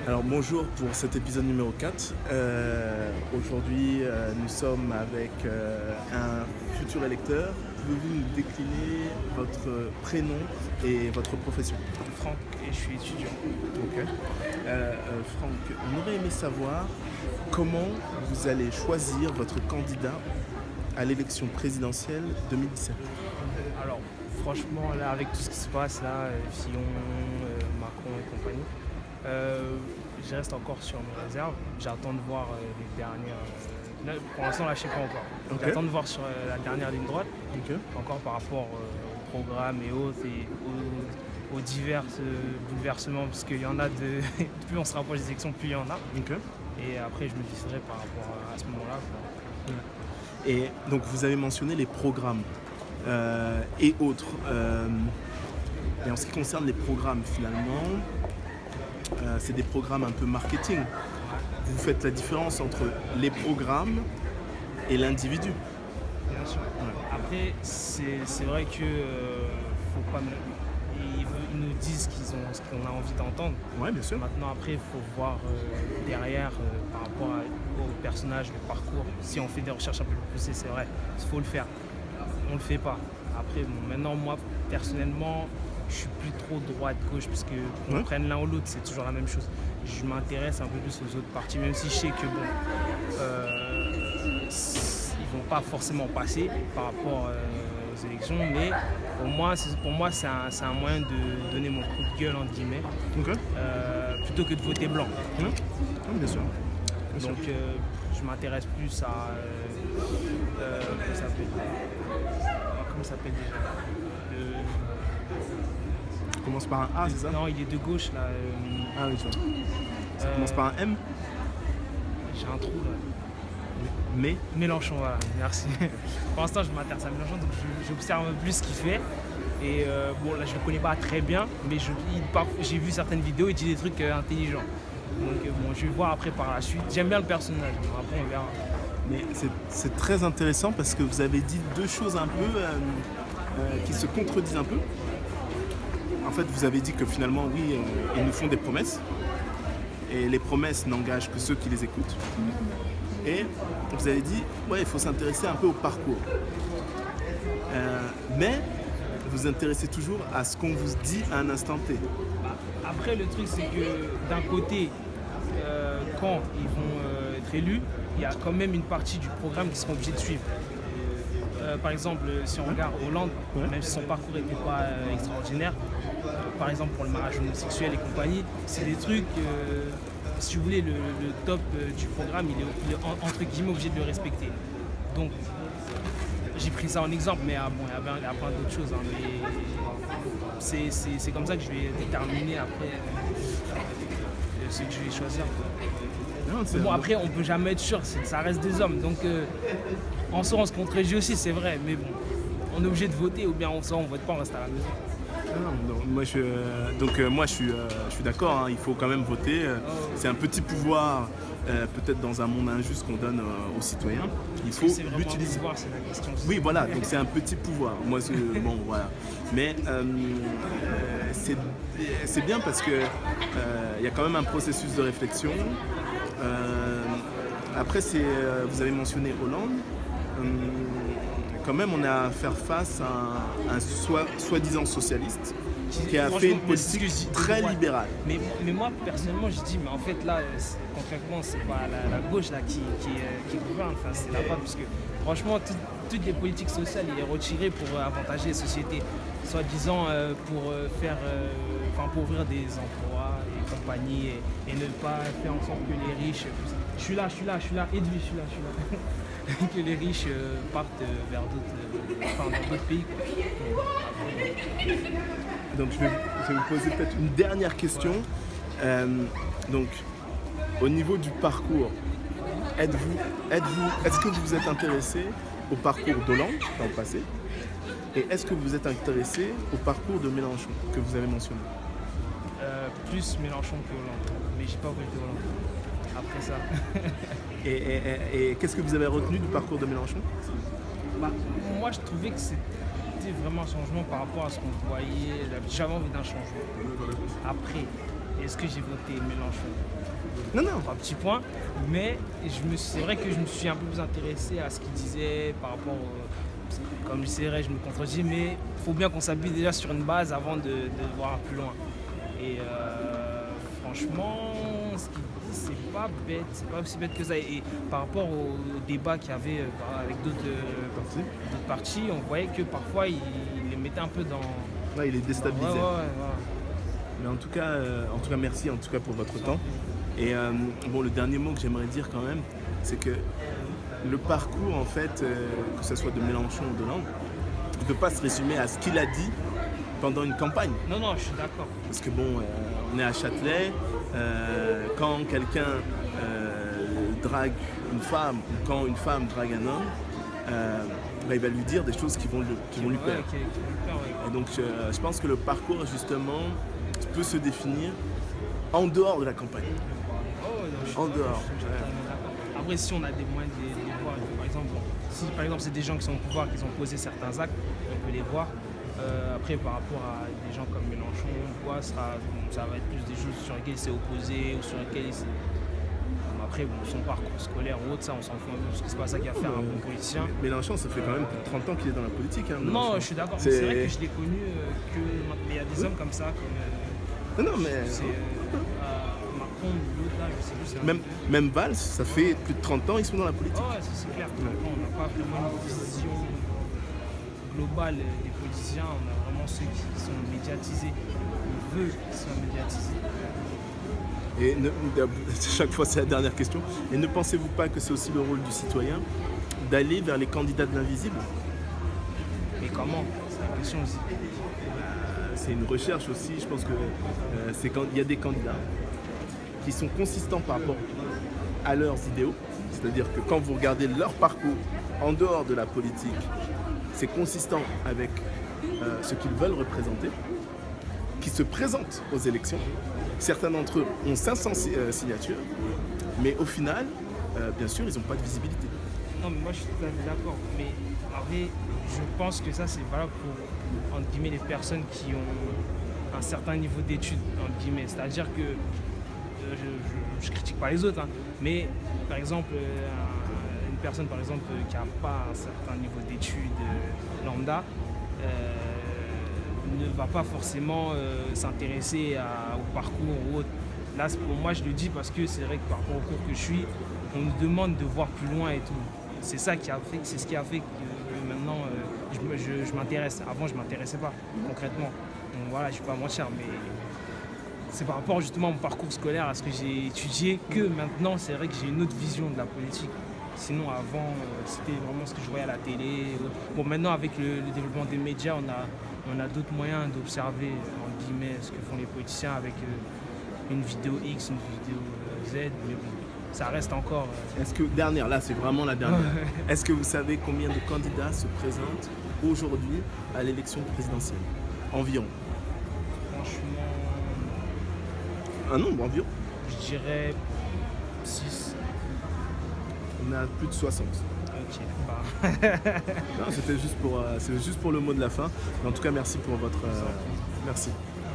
Alors bonjour pour cet épisode numéro 4. Aujourd'hui, nous sommes avec un futur électeur. Pouvez-vous nous décliner votre prénom et votre profession? Franck et je suis étudiant. Ok. Franck, on aurait aimé savoir comment vous allez choisir votre candidat à l'élection présidentielle 2017. Alors franchement là avec tout ce qui se passe là, Fillon, Macron et compagnie, je reste encore sur mes réserves. J'attends de voir les dernières. Là, pour l'instant là je sais pas encore. Ok. J'attends de voir sur la dernière ligne droite, Ok. encore par rapport au programme et autres et aux divers bouleversements, parce qu'il y en a de. Plus on se rapproche des élections, plus il y en a. Ok. Et après je me déciderai par rapport à ce moment-là, quoi. Et donc vous avez mentionné les programmes et autres. Et en ce qui concerne les programmes, finalement, c'est des programmes un peu marketing. Vous faites la différence entre les programmes et l'individu. Bien sûr. Après, c'est vrai que faut pas. Ils nous disent ce qu'on a envie d'entendre. Oui, bien sûr. Maintenant, après, il faut voir derrière par rapport au personnage, le parcours. Si on fait des recherches un peu plus poussées, c'est vrai, il faut le faire. On le fait pas. Après, bon, maintenant, moi, personnellement, je suis plus trop droite-gauche, parce que qu'on prenne l'un ou l'autre, c'est toujours la même chose. Je m'intéresse un peu plus aux autres partis, même si je sais que bon, ils vont pas forcément passer par rapport aux élections, mais pour moi, c'est un moyen de donner mon coup de gueule, entre guillemets, Ok. plutôt que de voter blanc. Oui, bien sûr. Bien sûr. Donc, je m'intéresse plus à. Comment ça s'appelle déjà Ça commence par un A, c'est ça? Non, il est de gauche là. Ah oui, tu vois. Ça commence par un M? J'ai un trou là. Mais? Mélenchon, voilà, merci. Pour l'instant, je m'intéresse à Mélenchon, donc j'observe un peu plus ce qu'il fait. Et bon, là, je le connais pas très bien, mais j'ai vu certaines vidéos, il dit des trucs intelligents. Donc bon, je vais voir après par la suite. J'aime bien le personnage, donc après on verra. Mais c'est très intéressant parce que vous avez dit deux choses un peu qui se contredisent un peu. En fait, vous avez dit que finalement, oui, ils nous font des promesses. Et les promesses n'engagent que ceux qui les écoutent. Et vous avez dit, ouais, il faut s'intéresser un peu au parcours. Mais vous vous intéressez toujours à ce qu'on vous dit à un instant T. Après, le truc, c'est que d'un côté, quand ils vont être élus, il y a quand même une partie du programme qui seront obligés de suivre. Par exemple, si on regarde Hollande, même si son parcours n'était pas extraordinaire, par exemple pour le mariage homosexuel et compagnie, c'est des trucs, si vous voulez, le top du programme, il est entre guillemets obligé de le respecter. Donc, j'ai pris ça en exemple, mais bon, il y a plein d'autres choses. Hein, mais c'est comme ça que je vais déterminer après ce que je vais choisir. Non, Mais bon, après, on peut jamais être sûr, ça reste des hommes. Donc, en soi, on se contredit aussi, c'est vrai. Mais bon, on est obligé de voter, ou bien on vote pas, on reste à la maison. Non, moi je suis d'accord, hein, il faut quand même voter. C'est un petit pouvoir, peut-être dans un monde injuste qu'on donne aux citoyens. Il faut C'est vraiment l'utiliser. un pouvoir, c'est la question. Oui, voilà, donc c'est un petit pouvoir. Moi, bon, voilà. Mais c'est bien parce que il y a quand même un processus de réflexion. Après, vous avez mentionné Hollande. Quand même, on a à faire face à un soi-disant socialiste qui a fait une politique très libérale. Mais moi, personnellement, je dis, mais en fait, là, concrètement, c'est pas la gauche là, qui gouverne, enfin, c'est la droite, parce que franchement, toutes les politiques sociales, il est retiré pour avantager les sociétés, soi-disant pour pour ouvrir des emplois et compagnie, et ne pas faire en sorte que les riches. Je suis là, Edwige, je suis là. Que les riches partent vers dans d'autres pays, quoi. Donc je vais vous poser peut-être une dernière question. Donc au niveau du parcours, est-ce que vous vous êtes intéressé au parcours d'Hollande dans le passé? Et est-ce que vous êtes intéressé au parcours de Mélenchon que vous avez mentionné? Plus Mélenchon que Hollande, mais j'ai pas voté Hollande après ça. Et qu'est-ce que vous avez retenu du parcours de Mélenchon? Moi, je trouvais que c'était vraiment un changement par rapport à ce qu'on voyait. J'avais envie d'un changement. Après, est-ce que j'ai voté Mélenchon? Non, non. 3 petits points. Mais c'est vrai que je me suis un peu plus intéressé à ce qu'il disait par rapport au... Comme c'est vrai, je me contredis, mais il faut bien qu'on s'appuie déjà sur une base avant de voir plus loin. Et franchement, ce qu'il dit, c'est pas bête, c'est pas aussi bête que ça. Et par rapport au débat qu'il y avait avec d'autres partis, on voyait que parfois il les mettait un peu dans... Ouais, il est déstabilisé. Voilà. Mais en tout cas, merci en tout cas pour votre temps. Et bon, le dernier mot que j'aimerais dire quand même, c'est que le parcours, en fait, que ce soit de Mélenchon ou de Hollande, ne peut pas se résumer à ce qu'il a dit pendant une campagne. Non, je suis d'accord. Parce que bon, on est à Châtelet, quand quelqu'un drague une femme ou quand une femme drague un homme, il va lui dire des choses qui vont lui plaire. Et donc je pense que le parcours justement peut se définir en dehors de la campagne. En dehors. Après, si on a des moyens de les voir, par exemple, si par exemple c'est des gens qui sont au pouvoir, qui ont posé certains actes, on peut les voir. Après, par rapport à des gens comme Mélenchon, ça va être plus des choses sur lesquelles il s'est opposé ou sur lesquelles il s'est... Après, son parcours scolaire ou autre, ça, on s'en fout un peu, parce que c'est pas ça qui va faire un bon politicien. Mélenchon, ça fait quand même plus de 30 ans qu'il est dans la politique. Hein, non, je suis d'accord. C'est vrai que je l'ai connu mais il y a des hommes comme ça, comme... non, mais... Macron, l'autre là, je sais plus. Même Valls, ça fait plus de 30 ans, ils sont dans la politique. Ouais, c'est clair. On n'a pas vraiment une vision globale des politiciens, on a vraiment ceux qui sont médiatisés. On veut qu'ils soient médiatisés. Et chaque fois, c'est la dernière question. Et ne pensez-vous pas que c'est aussi le rôle du citoyen d'aller vers les candidats de l'invisible? Mais comment? C'est la question aussi. C'est une recherche aussi. Je pense que il y a des candidats qui sont consistants par rapport à leurs idéaux. C'est-à-dire que quand vous regardez leur parcours en dehors de la politique, c'est consistant avec ce qu'ils veulent représenter, qui se présentent aux élections. Certains d'entre eux ont 500 signatures, mais au final, bien sûr, ils n'ont pas de visibilité. Non, mais moi je suis tout à fait d'accord. Mais après, je pense que ça c'est valable pour, entre guillemets, les personnes qui ont un certain niveau d'études, entre guillemets. C'est-à-dire que je critique pas les autres, hein, mais par exemple, une personne par exemple qui n'a pas un certain niveau d'études lambda, ne va pas forcément s'intéresser au parcours ou autre. Là, pour moi, je le dis parce que c'est vrai que par rapport au cours que je suis, on nous demande de voir plus loin et tout. C'est ça qui a fait, c'est ce qui a fait que maintenant je m'intéresse. Avant, je ne m'intéressais pas concrètement. Donc voilà, je ne vais pas mentir, mais c'est par rapport justement à mon parcours scolaire, à ce que j'ai étudié, que maintenant, c'est vrai que j'ai une autre vision de la politique. Sinon, avant, c'était vraiment ce que je voyais à la télé. Bon, maintenant, avec le développement des médias, on a d'autres moyens d'observer, entre guillemets, ce que font les politiciens avec une vidéo X, une vidéo Z, mais bon, ça reste encore... Est-ce que, là c'est vraiment la dernière, est-ce que vous savez combien de candidats se présentent aujourd'hui à l'élection présidentielle? Environ. Franchement... Un nombre environ? Je dirais 6. On a plus de 60. Ok, Non, c'était juste pour le mot de la fin. Mais en tout cas, merci pour votre... merci.